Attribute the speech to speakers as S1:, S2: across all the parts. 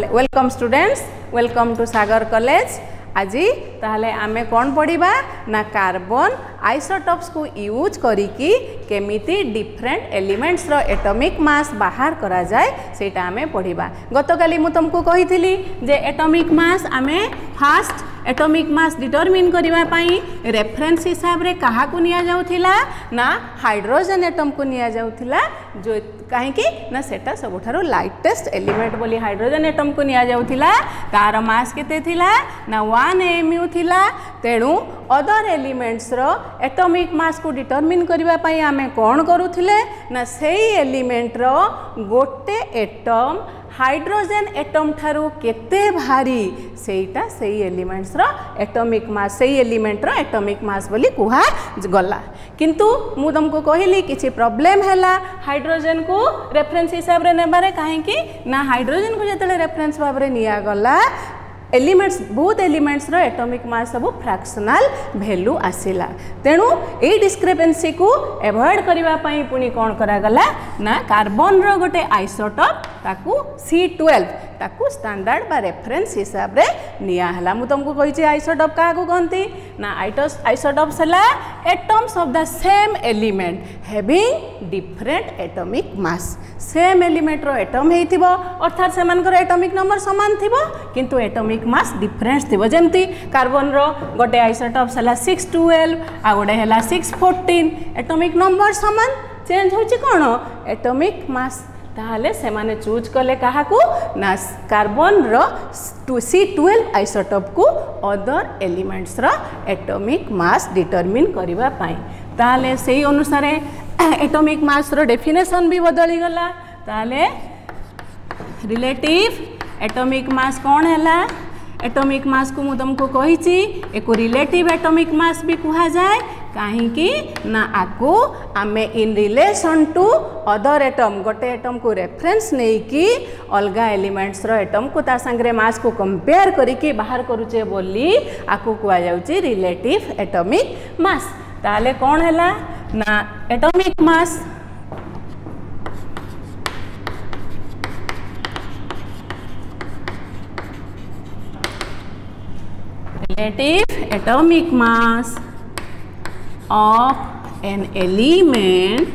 S1: ताहले welcome students, welcome to Sagar college. आज ताहले आमे कौन पढ़िबा ना कार्बन आइसोटॉप्स को यूज करिकी केमिति डिफरेंट एलिमेंट्स रो एटॉमिक मास बाहर करा जाए सेटा आमे पढ़िबा। गतकाली मु तुमको कहिथिली जे एटॉमिक मास आमे फास्ट एटॉमिक मास डिटरमिन करिबा पई रेफरेंस हिसाब रे कहा को निया जाउथिला ना हाइड्रोजन एटम को निया जाउथिला, जो कहीं कि ना सेटा सबुठारो लाइटेस्ट एलिमेंट बोली हाइड्रोजन एटम को निया जाउथिला। तार मास केते थिला ना 1 mu थिला। तेणु अदर एलिमेंट्स रो एटॉमिक मास को डिटरमिन करिबा पई आमे कोन करूथिले ना सेही एलिमेंट रो गोटे एटम हाइड्रोजन एटम ठारू केते भारी सेटा सेही एलिमेंट्स रो एटॉमिक मास, सेही एलिमेंट रो एटॉमिक मास बोली कुहा गला। किंतु मु तुमको कहली किछि प्रॉब्लम हैला हाइड्रोजन को रेफरेंस हिसाब रे नेबारे, काहे कि ना हाइड्रोजन को जतले रेफरेंस भाव रे निया गला एलिमेंट्स बहुत एलिमेंट्स रो एटॉमिक मास सब फ्रैक्शनल वैल्यू आसिला। तेणु ए डिस्क्रिपेंसी को एवॉइड करिबा पई पुनी कोन करा गला ना कार्बन रो गोटे आइसोटॉप ताकू C12 ताकू स्टैंडर्ड बा रेफरेंस हिसाब रे निया हला। मु तुमको कहि जे आइसोटॉप का को कहंती ना आइसोटॉप्स हला atoms of the same element having different atomic mass. Same element रो एटम हेइथिबो अर्थात सेमानकर एटॉमिक नंबर समान थिबो किंतु एटॉमिक मास डिफरेंस थिबो। जेमती कार्बन रो गोटे आइसोटॉप्स हला 612 आ गोटे हला 614, एटॉमिक नंबर समान, चेंज होची कोन एटॉमिक मास। ताहले से माने चूज कले कहा को ना कार्बन रो C12 आइसोटॉप को अदर एलिमेंट्स रो एटॉमिक मास डिटरमिन करिबा पाई। ताहले सेही अनुसार एटॉमिक मास रो डेफिनेशन भी बदली गला। ताहले रिलेटिव एटॉमिक मास कौन हैला? एटॉमिक मास को मु तुमको कहिची एको रिलेटिव एटॉमिक मास भी कहा जाए, कहीं कि ना आको आमे in relation to other atom गोटे एटम को रेफरेंस नहीं कि अलगा एलिमेंट्स रो एटम को ता संगे मास को कंपेयर करिके बाहर करूचे बोली आको कुआ जाउची रिलेटिव एटॉमिक मास। ताले कौन हैला ना atomic mass relative atomic mass of an element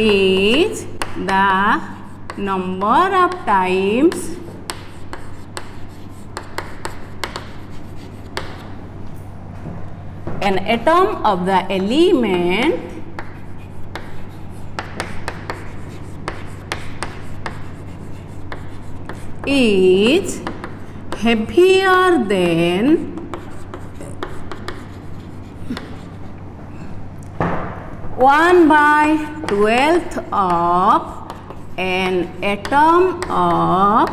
S1: is the number of times an atom of the element is heavier than 1/12 of an atom of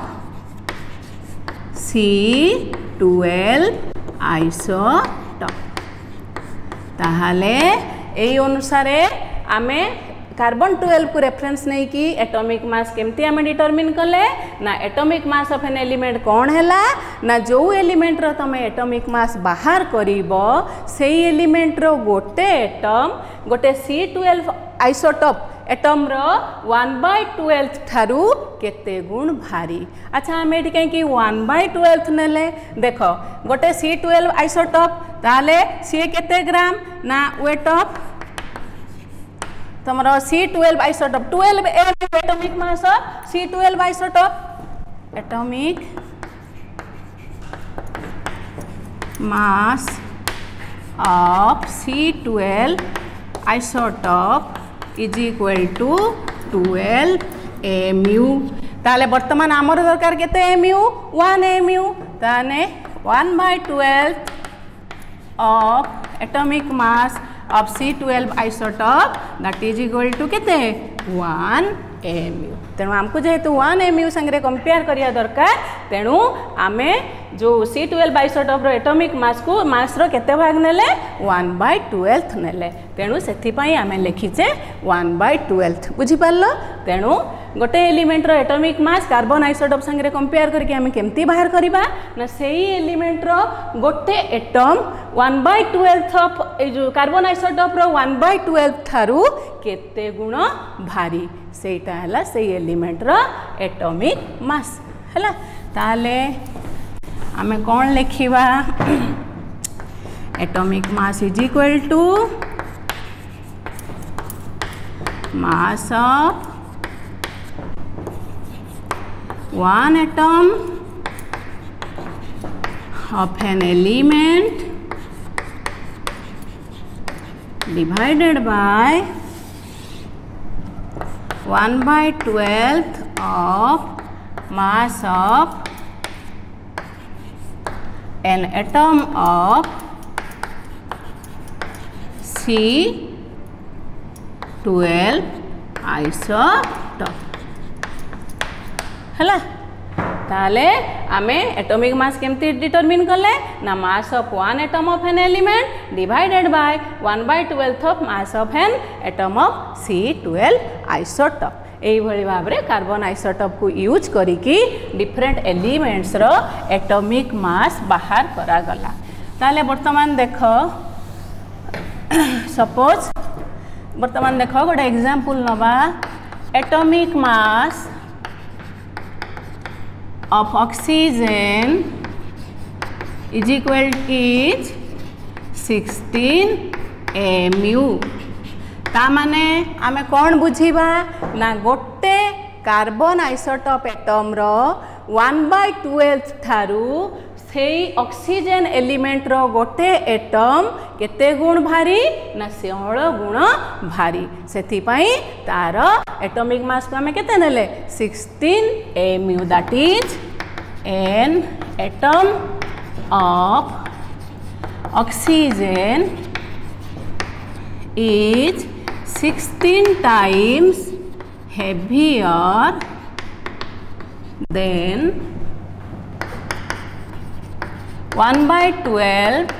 S1: C12 isotope. ताहले एई अनुसारे आमे कार्बन 12 को reference नहीं कि एटॉमिक मास केमती आमे determine कले ना atomic mass of an element कौन हैला ना जो एलिमेंट रो तमे एटॉमिक मास बाहर करिवो सेही एलिमेंट रो गोटे एटम गोटे C12 आइसोटॉप एटम रो 1/12 ठारू केते गुण भारी। अच्छा आमे एठी कहीं कि 1/12 नेले देखो गोटे C12 आइसोटॉप ताले सी केते ग्राम ना वेट ऑफ तमरो C12 isotope 12 atomic mass of C12 isotope atomic mass of C12 isotope is equal to 12 mu। ताले वर्तमान आमर दरकार केते mu 1 mu, ताने 1/12 of atomic mass of C12 isotope that is equal to केते 1 mu। तेणु आमको जेहेतु 1 mu संगे कंपेयर करिया दरकार, तेणु आमे जो C12 आइसोटॉप रो एटॉमिक मास को मास रो केते भाग नेले 1/12 नेले। तेणु सेथि पई आमे लिखिचे 1/12 बुझी पारलो। तेणु गोटे Elementor atomic mass carbon isotope संगे कंपेयर करके हमें केमती बाहर करबा ना सेही एलिमेंटर गोटे एटम 1/12 ऑफ ए जो कार्बन आइसोटोप रो 1/12 थारु केते गुण भारी सेटा हला सेही एलिमेंटर एटॉमिक मास हला। ताले हमें कौन लिखिबा atomic mass is equal to mass of one atom of an element divided by 1/12 of mass of an atom of C12 isotope हला। ताले आमे एटॉमिक मास केमती डिटरमिन कले ना mass of one atom of an element divided by 1/12 of mass of an atom of C12 isotope. एई भली भाबरे carbon isotope को यूज करिकी डिफरेंट एलिमेंट्स रो एटॉमिक मास बाहर करा गला। ताले वर्तमान देखो सपोज वर्तमान देखो गोटे एग्जांपल नवा atomic mass of oxygen is equal is 16 mu। ता माने आमे कौन बुझीबा ना गोटे कार्बन आइसोटोप एटम रो 1/12 थारु से ऑक्सीजन एलिमेंट रो गोटे एटम केते गुण भारी ना 16 गुण भारी सेथि पई तार एटॉमिक मास को हमें केते नेले 16 mu that is an atom of oxygen is 16 times heavier than 1/12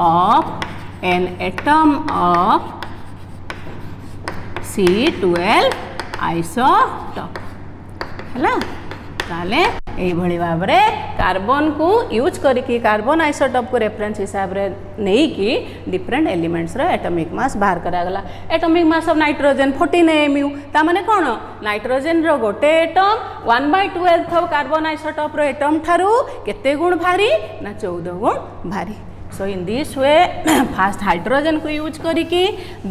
S1: of an atom of C12 isotope हला। ताले एई भली भाबरे कार्बन को यूज करके कार्बन आइसोटोप को रेफरेंस हिसाब रे नहीं कि डिफरेंट एलिमेंट्स रो एटॉमिक मास बाहर करा गला। एटॉमिक मास ऑफ नाइट्रोजन 14 mu ता माने कोन नाइट्रोजन रो गोटे एटम 1/12 ऑफ कार्बन आइसोटोप रो एटम थारु केते गुण भारी ना 14 गुण भारी। So in this way first hydrogen को यूज करिकी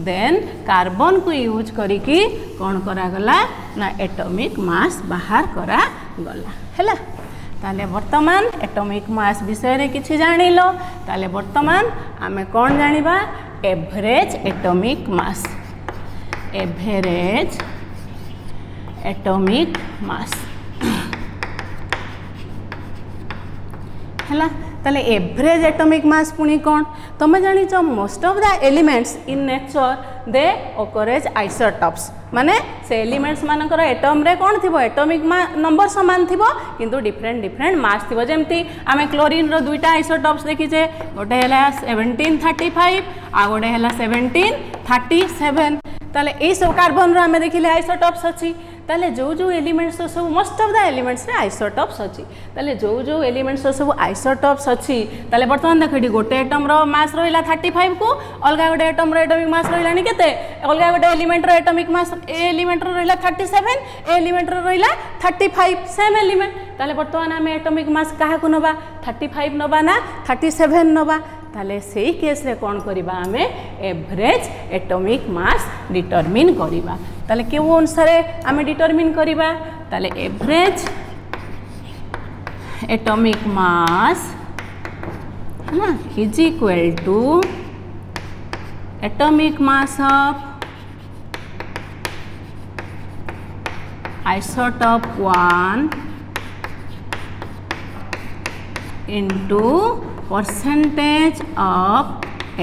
S1: देन कार्बन को यूज करिकी कौन करा गला ना एटॉमिक मास बाहर करा गला हैला। ताले वर्तमान एटॉमिक मास विषय रे किछि जानिलो ताले वर्तमान आमे कौन जानिबा average atomic mass average atomic mass हैला। ताले एवरेज एटॉमिक मास पुनी कौन तुम जानिच most of the elements in nature they occur as isotopes माने से एलिमेंट्स मानकर एटम रे कौन थिबो एटॉमिक नंबर समान थिबो किंतु डिफरेंट डिफरेंट मास थिबो। जेमती आमे क्लोरीन रो दुईटा आइसोटॉप्स देखिजे गोटे हैला 1735 आ गोटे हैला 1737। ताले ए सब कार्बन रो आमे देखिले आइसोटॉप्स अछि ताले जो जो एलिमेंट्स सब मोस्ट ऑफ द एलिमेंट्स रे आइसोटॉप्स अछि ताले जो जो एलिमेंट्स सब आइसोटॉप्स अछि ताले वर्तमान देखिडी गोटे एटम रो मास रहिला 35 को अलगा गोटे एटम रो एटॉमिक मास रहिलानी केते अलगा गोटे एलिमेंट रो एटॉमिक मास ए एलिमेंट रो रहिला 37 ए एलिमेंट रो रहिला 35 सेम एलिमेंट ताले वर्तमान हम एटॉमिक मास काहा को नबा 35 नबा ना 37 नबा ताले सेही केस रे कोन करिबा हमें एवरेज एटॉमिक मास डिटरमिन करिबा। ताले के अनुसार आमे डिटरमिन करिबा ताले एवरेज एटॉमिक मास है ना is equal to atomic mass of isotope 1 into percentage of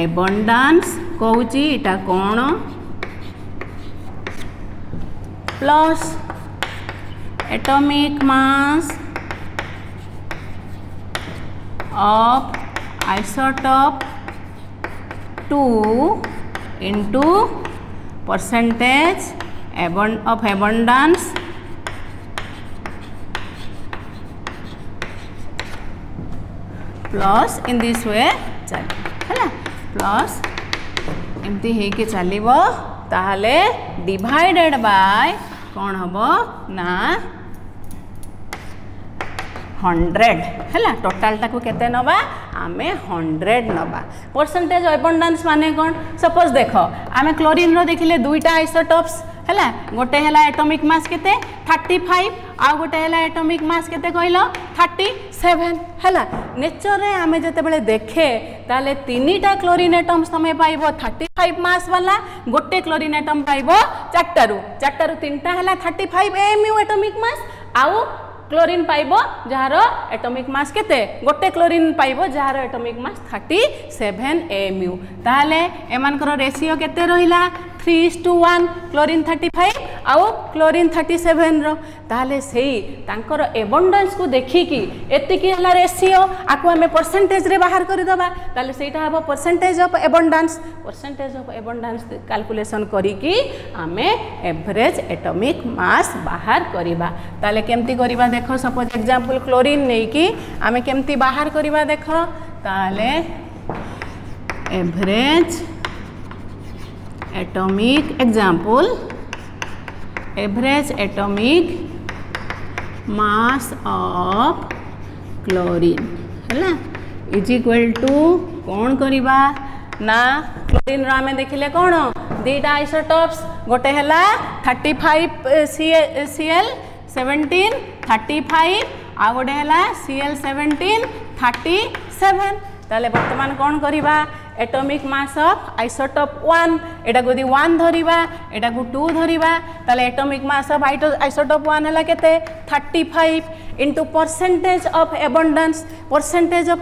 S1: abundance कहूची इटा कौन plus atomic mass of isotope 2 into percentage of abundance plus in this way चल प्लस एमती हेके चलिबो ताहले डिवाइडेड बाय कौन हम ना 100 है टोटाल टाको केते नबा आमे 100 नबा परसेंटेज अबंडेंस माने कौन सपोज देख आमे क्लोरीन रो देखिले दुईटा आइसोटॉप्स है गोटे है एटॉमिक मास केते 35 आ गोटे है एटॉमिक मास केते कहलो 37 है नेचर रे आमे जते बेले देखे ताले तीनटा क्लोरीन एटम्स तमे पाइबो 35 मास वाला गोटे क्लोरीन एटम पाइबो चारटारू तीनटा है 35 एमयू एटॉमिक मास आउ क्लोरीन पाइबो जार एटॉमिक मास केते गोटे क्लोरीन पाइबो जार एटॉमिक मास 37 एमयू ताले एमानकर रेशियो केते रहिला 3:1 क्लोरीन 35 आउ क्लोरीन 37 रो ताले सेही तांकर एबंडेंस को देखिकी एतिकी हला रेशियो आकु हमें परसेंटेज रे बाहर करि दबा ताले सेटा हबो परसेंटेज ऑफ एबंडेंस कैलकुलेशन करिकी हमें एवरेज एटॉमिक मास बाहर करिबा ताले केमती करिबा देखो सपोज एग्जांपल क्लोरीन नै कि हमें केमती बाहर करिबा देखो ताले average atomic example average atomic mass of chlorine है इज इक्वल टू कौन करिबा ना क्लोरीन रो हमें देखिले कौन दीटा आइसोटॉप्स गोटे हैला 35 Cl 17 35 आ गोटे हैला Cl 17 37 ताले वर्तमान कौन करिबा एटॉमिक मास ऑफ आइसोटॉप 1 एटा गोदी 1 धरिबा एटा को 2 धरिबा ताले एटॉमिक मास ऑफ आइसोटॉप 1 हला केते 35 इनटू परसेंटेज ऑफ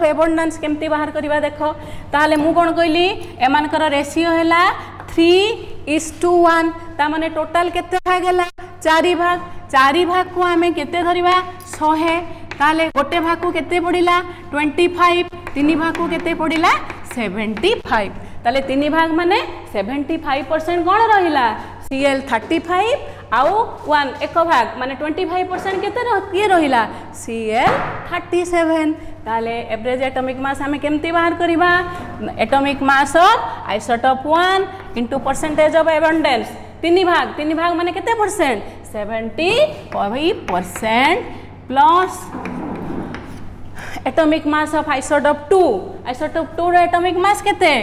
S1: एबंडेंस केमती बाहर करिबा देखो ताले मु कोन कहली एमानकर रेशियो हला 3:1 ता माने टोटल केते भाग हला 4 भाग को हमें केते धरिबा 100 ताले गोटे भाग को केते पडिला 25 तीन भाग को केते पडिला 75 ताले तीन भाग माने 75% कौन रहिला Cl 35 आउ 1 एक भाग माने 25% केते रहिला Cl 37 ताले एवरेज एटॉमिक मास हमें केमती बाहर करिबा atomic mass of isotope 1 into percentage of abundance तीन भाग माने केते percent 75% plus atomic mass of isotope 2 रो एटॉमिक मास केते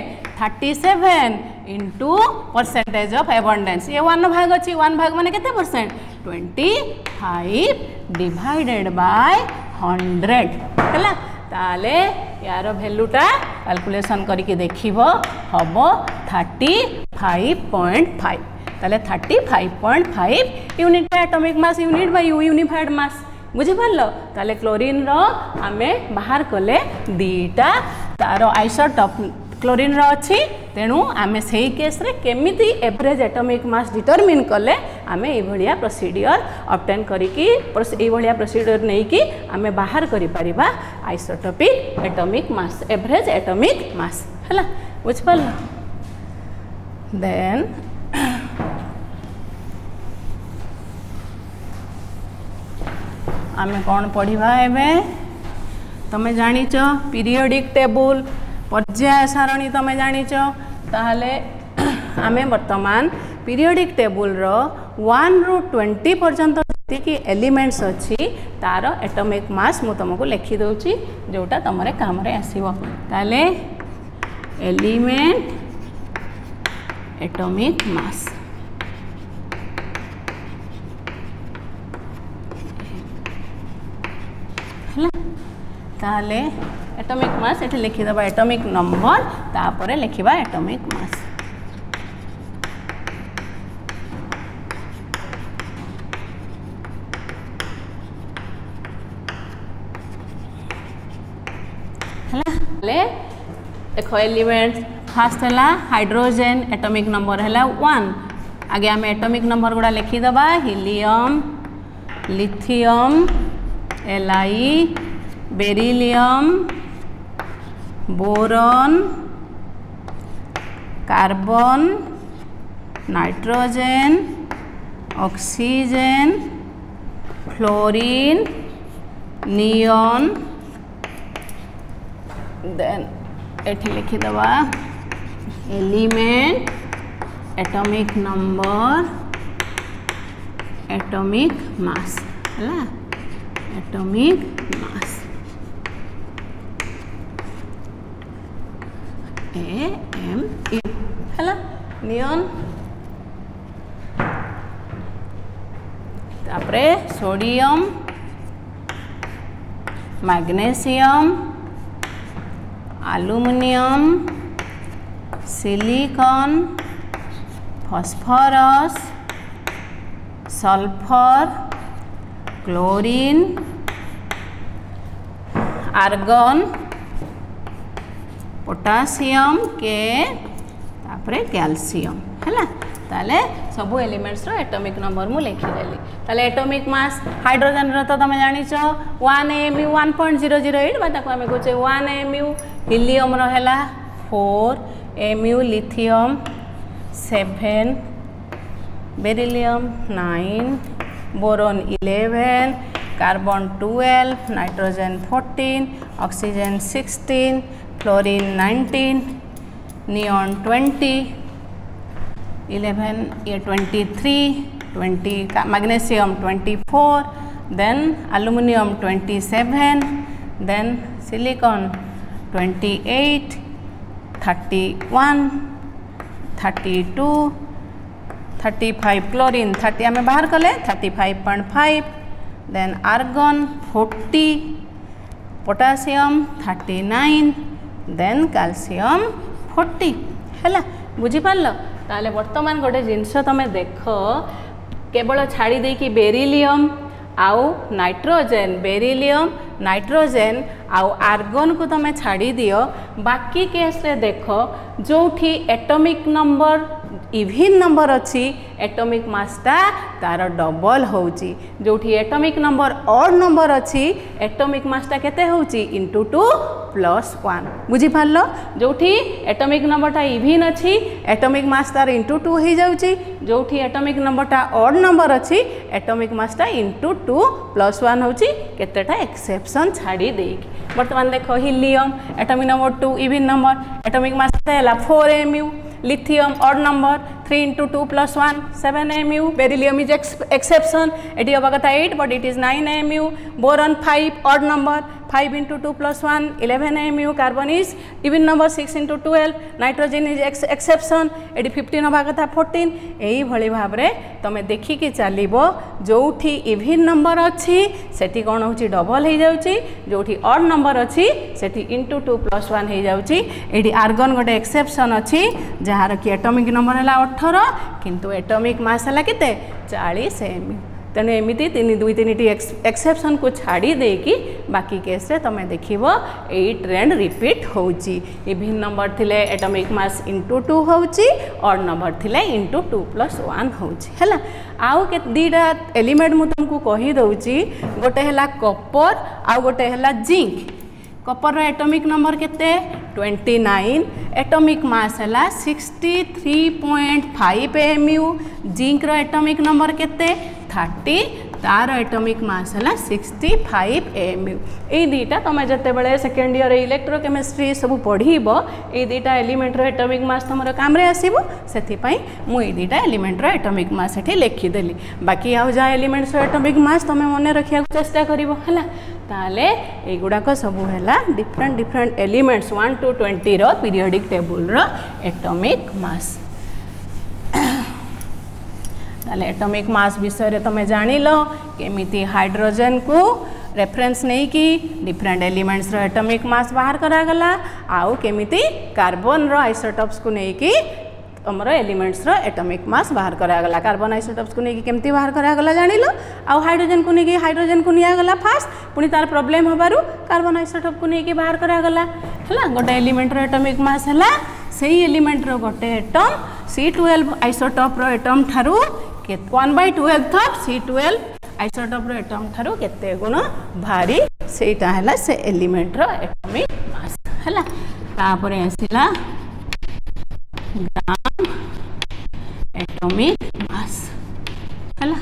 S1: 37 इनटू परसेंटेज ऑफ एबंडेंस ये 1 भाग अछि 1 भाग माने केते परसेंट 25 डिवाइडेड बाय 100 हला ताले यार वैल्यूटा कैलकुलेशन करके देखिबो हबो 35.5 ताले 35.5 unit atomic mass unit by unified mass बुझी पारलो ताले क्लोरीन रो हमें बाहर कले दीटा तार आइसोटॉप क्लोरीन रो अछि तेणु आमे सेही केस रे केमिति एवरेज एटॉमिक मास डिटरमिन कले आमे ए भलिया प्रोसीजर ऑब्टेन करिकी ए भलिया प्रोसीजर नै कि आमे बाहर करि परिबा isotopic atomic mass average atomic mass हला बुझ पारलो देन आमे कौन पढ़ा एवं तमें जानिच पीरियोडिक टेबुल पर्याय सारणी तमें जानिच ताहले आमे वर्तमान पीरियोडिक टेबुल रो 1 ରୁ 20 पर्यंत जी एलिमेंट्स अच्छी तार एटॉमिक मास मु तुमको लिखि दउची जोटा तुमरे काम रे आसीबो ताले एलिमेंट एटॉमिक मास ताले एटॉमिक मास एठी लिखि दबा एटॉमिक नंबर तापरे लिखिबा एटॉमिक मास हला देखो एलिमेंट फास्ट हला हाइड्रोजन एटॉमिक नंबर हला 1 आगे आम एटॉमिक नंबर गुड़ा लिखि दबा helium lithium Li beryllium boron carbon nitrogen oxygen fluorine neon then एठी लिखि दवा element atomic number atomic mass हला एटॉमिक मास AMU हला नियॉन तापरे sodium magnesium aluminium silicon phosphorus sulphur chlorine argon potassium K तापरे कैल्शियम है ताले सबू एलिमेंट्स रो एटॉमिक नंबर मु लिखिदेली ताले एटॉमिक मास हाइड्रोजन रो तो तुम जानिछ 1 AMU 1.008 बा ताको हमें कहचे 1 AMU हीलियम रो हैला 4 AMU lithium 7 beryllium 9 boron 11 carbon 12 nitrogen 14 oxygen 16 fluorine 19 neon 20 11 ये 23 20 magnesium 24 then aluminium 27 then silicon 28 31 32 35 chlorine 30 आम बाहर कले 35.5 then argon 40 potassium 39 then calcium 40 है बुझी पार्ल ताले वर्तमान गोटे जिनस तुम देख केवल छाड़ी दे कि बेरिलियम आउ नाइट्रोजेन बेरिलियम नाइट्रोजेन आउ आर्गन को तुम छाड़ी दियो बाकी केस रे देख जो एटॉमिक नंबर इवन नंबर अच्छी एटॉमिक मासटा तार डबल होची जोठी एटॉमिक नंबर ऑड नंबर अच्छी एटॉमिक मासटा केते होची इंटू 2 प्लस 1 बुझी पारलो जोठी एटॉमिक नंबरटा इवन अच्छी एटॉमिक मास तार इंटू 2 हो जाउची जोठी एटॉमिक नंबरटा ऑड नंबर अच्छी एटॉमिक मासटा इंटू 2 प्लस 1 होची केतेटा एक्सेप्शन छाड़ी देकी वर्तमान देखो helium atomic number 2 even number atomic mass हैला 4 AMU lithium odd number 3 into 2 plus 1 7 AMU beryllium is exception it is about 8 but it is 9 AMU boron 5 odd number 5 into 2 plus 1 11 AMU carbon is even number 6 into 12 nitrogen is exception it 15 होबा कथा 14 एही भली भाबरे तमे देखि कि चलिबो जोठी even number अछि सेठी कोन होची double हे जाउची जोठी ऑड नंबर अछि सेठी into 2 plus 1 हे जाउची एडी आर्गन गोटे एक्सेप्शन अछि जहार कि एटॉमिक नंबर हला 18 किंतु एटॉमिक मास हला केते 40 AMU तेणु एमती 2-3 एक्सेप्शन को छाड़ी देकी बाकी केस रे तमे देखिबो एई ट्रेंड रिपीट होउची इवन नंबर थिले एटॉमिक मास इंटू 2 होउची ऑड नंबर थिले इंटू 2 प्लस 1 होउची हैला आउ के दीटा एलिमेंट मु तुमको कहि दउची गोटे हला कॉपर आउ गोटे हला जिंक कॉपर रो एटॉमिक नंबर केते 29 एटॉमिक मास हला 63.5 AMU जिंक रो एटॉमिक नंबर केते 30 तार एटॉमिक मास हला 65 AMU ए दीटा तुम जते बेले सेकेंड ईयर इलेक्ट्रोकेमिस्ट्री सब पढ़ीबो ए दीटा एलिमेंट रो एटॉमिक मास तुमरो काम रे आसीबो सेथि पई मु ए दीटा एलिमेंट रो एटॉमिक मास एठी लिखि देली बाकी आउ जा एलिमेंट्स रो एटॉमिक मास तुम मने रखिया चेष्टा करिवो हला ताले ए गुडा सब है डिफरेंट एलिमेंट्स 1 to 20 रो पीरियोडिक टेबल रो एटॉमिक मास ताले एटॉमिक मास विषय रे तुम जानिलो केमिति हाइड्रोजन को रेफरेंस नहीं कि डिफरेंट एलिमेंट्स रो एटॉमिक मास बाहर करा गला आउ केमिति कार्बन रो आइसोटॉप्स को नहीं कि हमरो एलिमेंट्स रो एटॉमिक मास बाहर करा गला कार्बन आइसोटॉप्स को नहीं केमती बाहर करा गला जानिलो आउ हाइड्रोजन को नहीं हाइड्रोजन को निया गला फास्ट पुनी तार प्रॉब्लम होबारु कार्बन आइसोटॉप को नहीं बाहर करा गला हला गोटे एलिमेंट रो एटॉमिक मास हला सेही एलिमेंट रो गोटे एटम C12 आइसोटॉप रो एटम थारु 1/12 ऑफ C12 आइसोटॉप रो एटम थारु केते गुण भारी सेटा हला से एलिमेंट रो एटॉमिक मास हला तापरे आसिला ग्राम एटॉमिक मास हला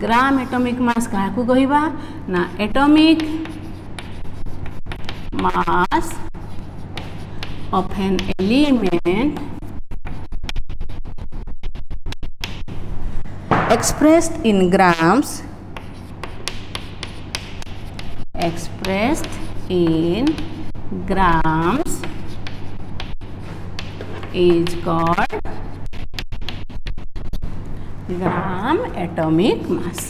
S1: ग्राम एटॉमिक मास काहाकू कहिबा ना atomic mass of an element expressed in grams is called gram atomic mass.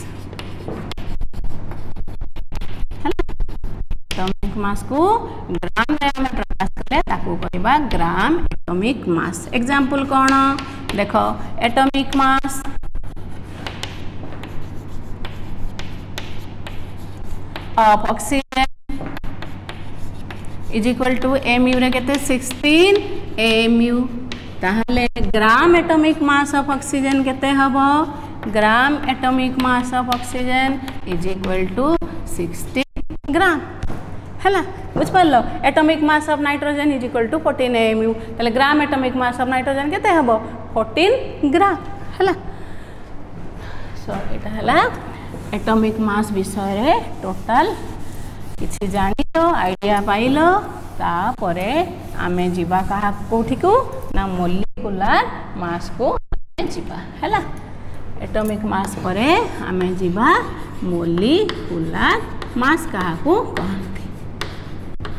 S1: Atomic mass को ग्राम रे हम प्रकाश कले ताकू कहबा ग्राम एटॉमिक मास। एग्जांपल कोन देखो atomic mass of oxygen is equal to mu रे केते 16 mu। ताहले gram atomic mass of oxygen केते हबो gram atomic mass of oxygen is equal to 16 gram हैला बुझ पालो। Atomic mass of nitrogen is equal to 14 mu ताहले gram atomic mass of nitrogen केते हबो 14 ग्राम हैला। सो एटा हैला एटॉमिक मास विषय रे टोटल किछि जानिलो आइडिया पाइलो। तापरे आमे जीवा कहा कोठी को ना मोलिकुलर मास को जीवा हैला। एटॉमिक मास परे आमे जीवा मोलिकुलर मास कहा को कहंती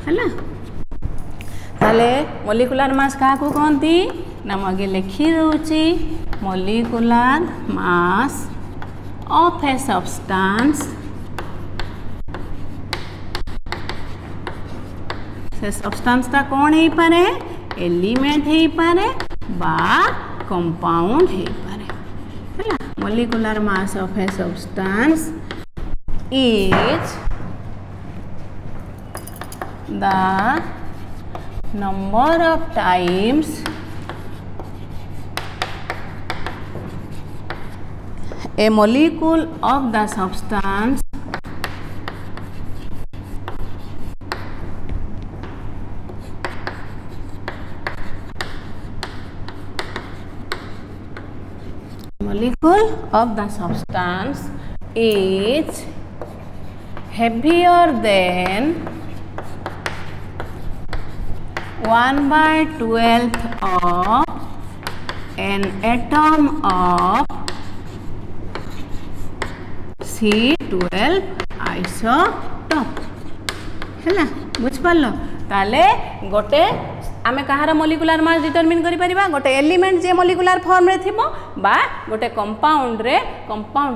S1: हैला। ताले मोलिकुलर मास कहा को कहंती ना मगे लिखि दोची molecular mass of a substance से सब्सटेंस ता कौन है पारे एलिमेंट है पारे बा कंपाउंड है पारे हैला। Molecular mass of a substance is the number of times a molecule of the substance is heavier than 1/12 of an atom of C12 isotope हैला बुझ पालो। ताले गोटे आमे कहार मोलिकुलर मास डिटरमिन करि परिबा गोटे एलिमेंट जे मोलिकुलर फॉर्म रे थिबो बा गोटे कंपाउंड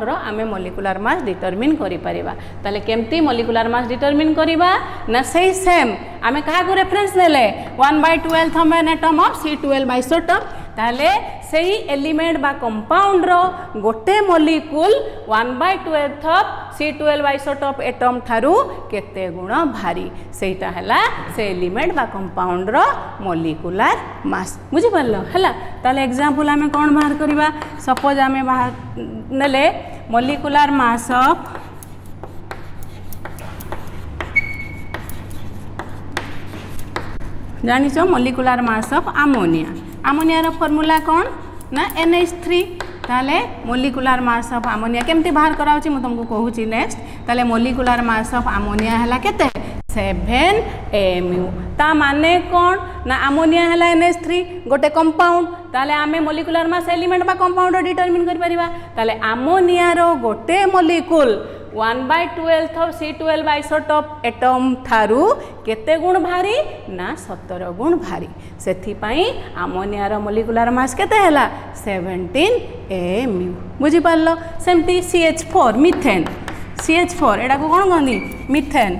S1: रो आमे मोलिकुलर मास डिटरमिन करि परिबा। ताले केमती मोलिकुलर मास डिटरमिन करिबा ना सेही सेम आमे कहा को रेफरेंस लेले 1/12 of an atom of C12 isotope. ताले सेही एलिमेंट बा कंपाउंड रो गोटे molecule 1/12 of C12 isotope atom थारु केते गुण भारी सेटा हला से एलिमेंट बा कंपाउंड रो मोलिकुलर मास बुझि परलो हला। ताले एग्जांपल हमें कोन बाहर करबा सपोज हमें बाहर नेले मोलिकुलर मास ऑफ जानी छो molecular mass of ammonia. Ammonia रो फार्मूला कौन ना NH3। ताले मोलिकुलर मास ऑफ अमोनिया केमती बाहर कराउची म तुमको कहूची नेक्स्ट। ताले मोलिकुलर मास ऑफ अमोनिया हला केते 7 mu। ता माने कौन ना अमोनिया हला NH3 गोटे कंपाउंड। ताले आमे मोलिकुलर मास एलिमेंट बा कंपाउंड डिटरमिन कर परिबा। ताले अमोनिया रो गोटे molecule 1/12 of C12 isotope atom थारु केते गुण भारी ना 17 गुण भारी। सेथि पई अमोनिया रो मोलिकुलर मास केते हला 17 mu बुझि पारलो। सेमती CH4 मीथेन CH4 एडा को कोन गंदी मीथेन।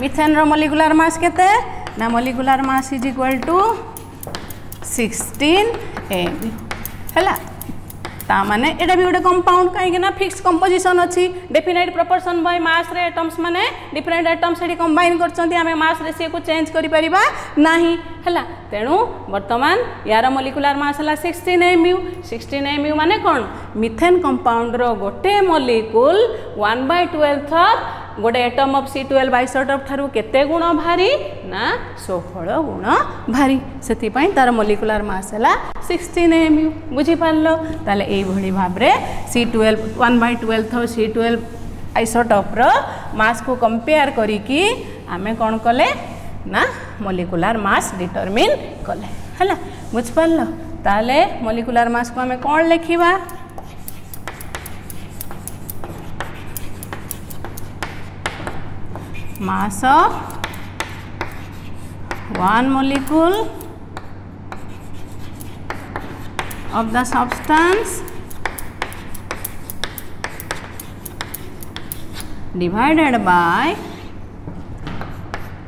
S1: मीथेन रो मोलिकुलर मास केते ना molecular mass is equal to 16 mu हला। ता माने एटा भी गोटे कंपाउंड कहीं ना फिक्स कंपोजिशन अच्छी डेफिनाइट प्रोपोर्शन बाय मास रे एटम्स माने डिफरेंट एटम्स एडी कंबाइन करछंती आमे मास रेशियो को चेंज करि परिबा नाही हला। तेणु वर्तमान यार मोलिकुलर मास हला 16 mu। 16 mu माने कोन मिथेन कंपाउंड रो गोटे मोलिकुल 1/12 ऑफ गोटे atom of C12 isotope Tharu केते गुण भारी ना 16 गुण भारी। सेति पई तार मोलिकुलर मास हला 16 mu बुझी पारलो। ताले एई भली भाबरे C12 1/12 ऑफ C12 आइसोटोप रो मास को कंपेयर करी कि आमे कोन कले ना मॉलिक्यूलर मास डिटरमिन कले है बुझिपार ताले मॉलिक्यूलर मास को आम कौन लिखा mass of one molecule of the substance divided by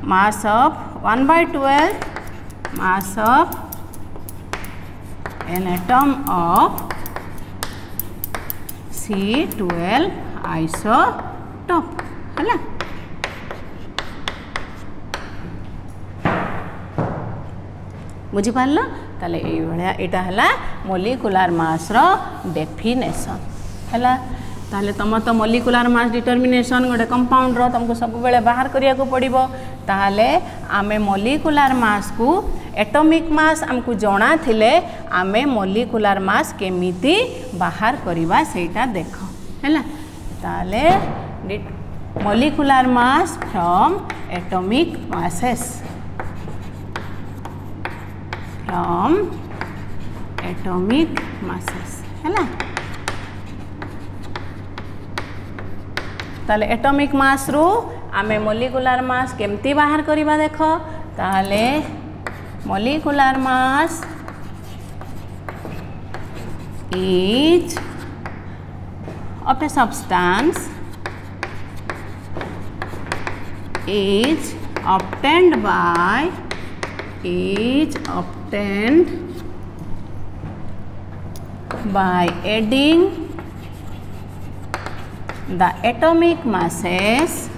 S1: mass of 1/12 mass of an atom of C12 isotope है बुझिपार ताले यहाँ है मॉलिक्यूलर मास रो डेफिनेशन है ताले तुम तो मॉलिक्यूलर मास डिटरमिनेशन गोटे कंपाउंड रो तुमको सब बेले बाहर करिया को पड़िबो ताले आमे मॉलिक्यूलर मास को एटॉमिक मास हमको जଣା थिले आमे मॉलिक्यूलर मास केमिति बाहर करिबा सेटा देखो है ताले molecular mass from atomic masses from atomic masses है ताले एटॉमिक मास रू आमे मॉलिक्यूलर मास केमती बाहर करिबा देखो ताले molecular mass is of a substance is obtained by adding the atomic masses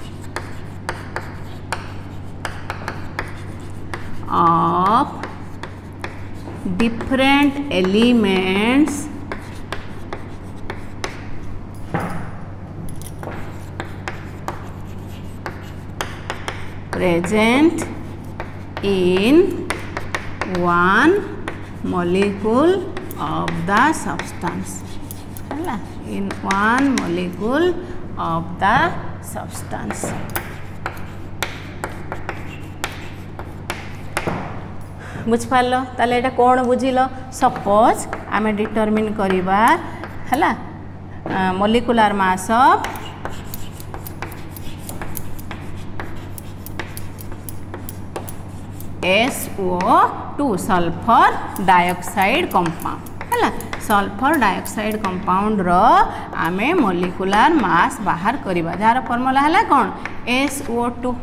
S1: of different elements present in one molecule of the substance in one molecule of the substance बुझिपार ताले एटा कौन बुझिल suppose आमे determine करिबा हला molecular mass of SO2 sulphur dioxide compound है sulphur dioxide compound रो आमे molecular mass बाहर करिबा jar formula है कौन SO2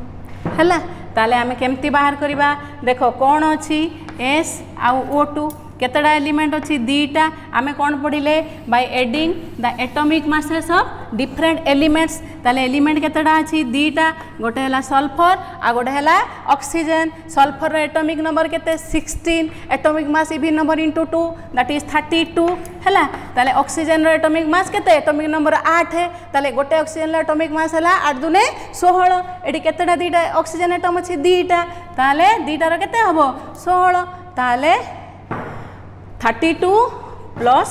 S1: है ताले आमे केमती बाहर करिबा देखो कौन अच्छी S आउ O2 केतटा एलिमेंट अच्छी दीटा आमे कौन पढ़िले by adding the atomic masses of different elements ताले एलिमेंट केतटा अच्छी दीटा गोटे है सल्फर आ गोटे है ऑक्सीजन सल्फर रो एटॉमिक नंबर केते 16 atomic mass even number into 2 that is 32 है ताले ऑक्सीजन रो एटॉमिक मास केते एटॉमिक नंबर 8 है ताले गोटे ऑक्सीजन रो एटॉमिक मास है 8 दुने 16 एटी केतटा दीटा ऑक्सीजन एटम अच्छी दीटा ताले दीटा रो केते हबो 16 ताले 32 प्लस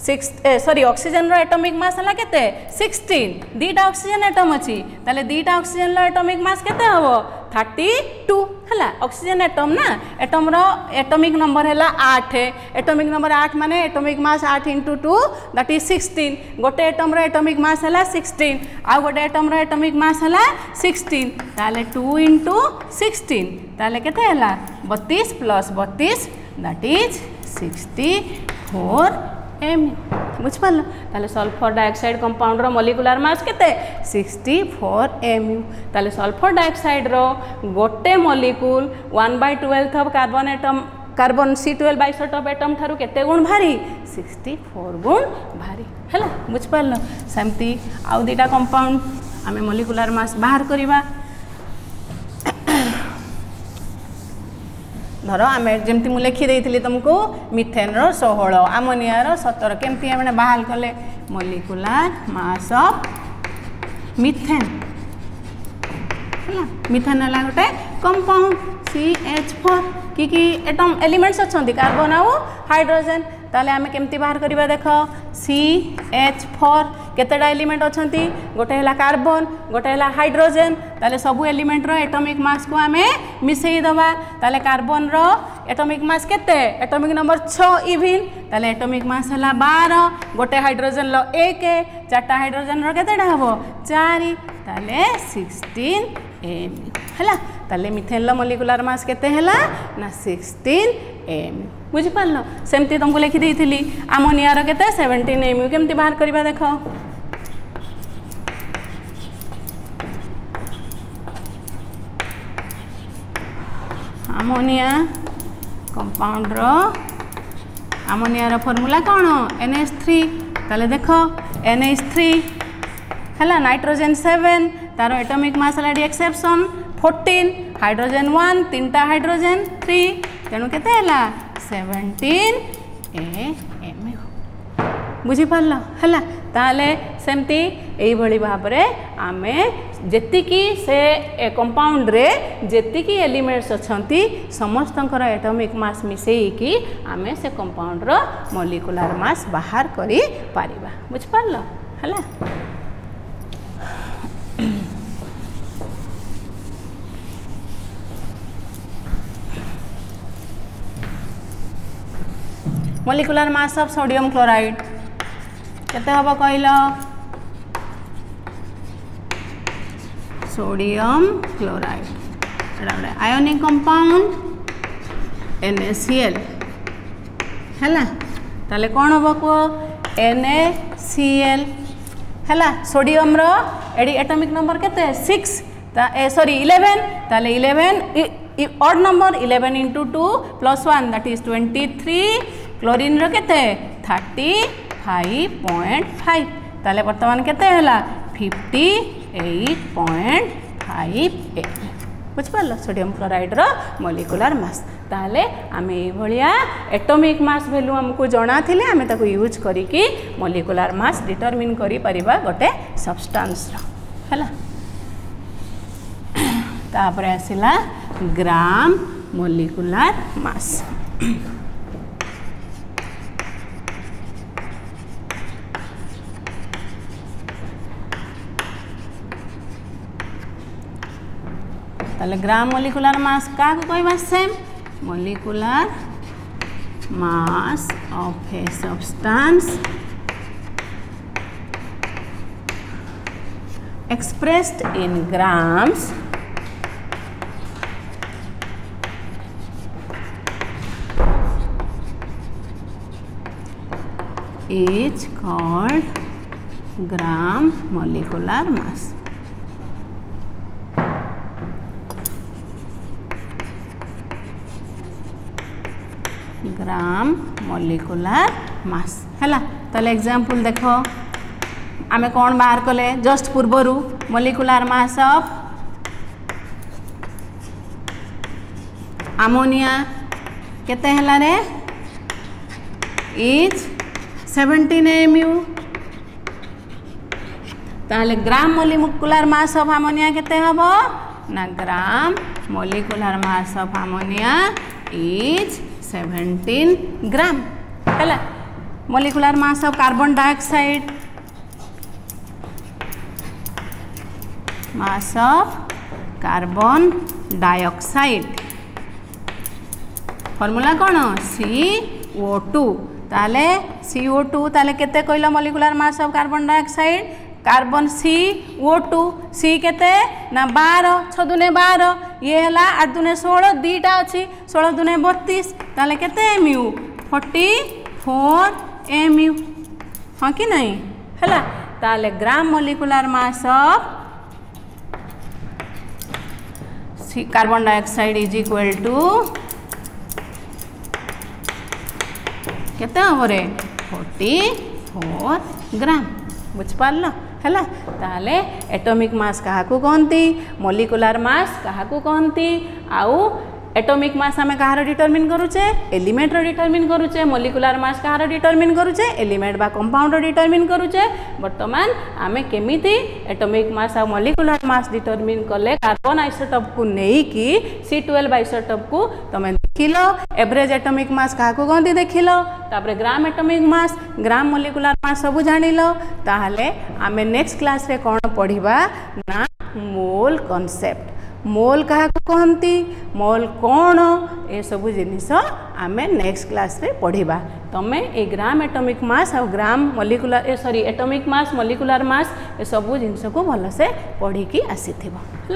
S1: 6 ऑक्सीजन रो एटॉमिक मास है केते 16 दीटा ऑक्सीजन एटम अच्छी ताले दीटा ऑक्सीजन रो एटॉमिक मास केते हबो 32 है ऑक्सीजन एटम ना एटम रो एटॉमिक नंबर है 8 एटॉमिक नंबर 8 माने atomic mass 8 into 2 that is 16 गोटे एटम रो एटॉमिक मास है 16 आ गोटे एटम रो एटॉमिक मास है 16 ताले 2 इंटू 16 ताले केते है 32 प्लस 32 दैट इज 64 एम बुझिपार ताले सल्फर डाइऑक्साइड कंपाउंड रो मॉलिक्यूलर मास केते 64 एमयू ताले सल्फर डाइऑक्साइड रो गोटे molecule 1/12 of carbon atom carbon C12 isotope atom ठारू केते गुण भारी 64 गुण भारी है बुझिपार सेमती आउ दीटा कंपाउंड आमे मॉलिक्यूलर मास बाहर करिबा धर आम जमती मुझे लिखी देती तुमको मिथेन रो 16 आमोनिया रो 17 केमती आम बाहर कले मॉलिक्यूलर मास ऑफ मिथेन है मिथेन है गोटे कंपाउंड CH4 कि एटम एलिमेंट्स अच्छा कार्बन आउ हाइड्रोजन ताले आमे केमती बाहर करिबा देख CH4 केतेटा एलिमेंट अच्छा गोटे है कार्बन गोटे है हाइड्रोजन ताले सबू एलिमेंट रो एटॉमिक मास को आमे मिसई दबा ताले कार्बन रो एटॉमिक मास केते एटॉमिक नंबर 6 इवन ताले एटॉमिक मास हला 12 गोटे हाइड्रोजन लो 1 चारटा हाइड्रोजन रो केतेटा हबो 4 ताले 16 Mu हला ताले मिथेन लो मोलिकुलर मास केते हला ना 16 Mu बुझी पारलो सेमती तुमको लिखि देइथिली अमोनिया रो केते 17 Mu केमती बाहर करबा देखो अमोनिया कंपाउंड रो अमोनिया रो फार्मूला कोन NH3 ताले देखो NH3 हला नाइट्रोजन 7 तारो एटॉमिक मास हला एक्सेप्शन 14 हाइड्रोजन 1 तीनटा हाइड्रोजन 3 तेणु केते हला 17 Mu बुझी पारलो हला ताले सेमती एई भली भाबरे आमे जेतिकी से कंपाउंड रे जेतिकी एलिमेंट्स अछंती समस्तंकर एटॉमिक मास मिसेई की आमे से कंपाउंड रो मॉलिक्यूलर मास बाहर करी पारिबा बुझ पारलो हला molecular mass of sodium chloride केते हबो कहलो सोडियम क्लोराइड एटा बडे आयोनिक कंपाउंड NaCl हैला ताले कोन हबो को NaCl हैला सोडियम रो एडी एटॉमिक नंबर केते 6 सॉरी 11 ताले 11 odd number 11 into 2 plus 1 that is 23 chlorine रो केते 35.5 ताले वर्तमान केते हला 58.5 बुझ पारलो सोडियम क्लोराइड रो मोलिकुलर मास ताले आमे ए भलिया एटॉमिक मास वैल्यू हमको जणा थिले आमे ताको यूज करी कि मोलिकुलर मास डिटरमिन करी परिबा गोटे सब्सटेंस रो हला तापर आसिला ग्राम मोलिकुलर मास ताले ग्राम मोलिकुलर मास का कहबा same molecular mass of a substance expressed in grams is called gram molecular mass. Gram molecular mass हैला ताले एग्जांपल देखो आमे कौन बाहर कले जस्ट पूर्वरु मोलिकुलर मास ऑफ अमोनिया केते हैला रे इज 17 Mu ताले gram molecular mass of ammonia केते हबो ना gram molecular mass of ammonia is 17 gram हैला molecular mass of carbon dioxide mass of carbon dioxide formula कौन CO2 ताले CO2 ताले केते कहला molecular mass of carbon dioxide carbon CO2 C केते ना 12 6 दुने 12 ये हला 8 दुने 16 दीटा अछि 16 दुने 32 ताले केते Mu 44 Mu हां कि नहीं हला ताले gram molecular mass of carbon dioxide is equal to केते हमरे 44 ग्राम बुझ पारलो हैला ताले एटॉमिक मास कहा को कहंती मोलिकुलर मास कहा को कहंती आउ एटॉमिक मास आम कहार डिटरमिन करुचे एलिमेंट डिटरमिन करुचे मोलिकुलर मास कहार डिटरमिन करुचे एलिमेंट बा कंपाउंड डिटरमिन करुचे बर्तमान आम केमिति एटॉमिक मास आ मोलिकुलर मास डिटरमिन कले कार्बन आइसोटोप को नेकी C12 आइसोटोप को तुम देखिल एवरेज एटॉमिक मास क्या कहते देखिल तापर ग्राम एटॉमिक मास ग्राम मोलिकुलर मास सब जानिल ताहले आम नेक्स्ट क्लास रे कौन पढ़िबा ना मोल कॉन्सेप्ट मोल क्या कहती मोल कौन ए सब जिनिस आम नेक्स्ट क्लास रे पढ़िबा तमें ए ग्राम एटॉमिक मास और gram molecular sorry atomic mass molecular mass ए सब जिनिस को भलसे पढ़ी आसी थिबो।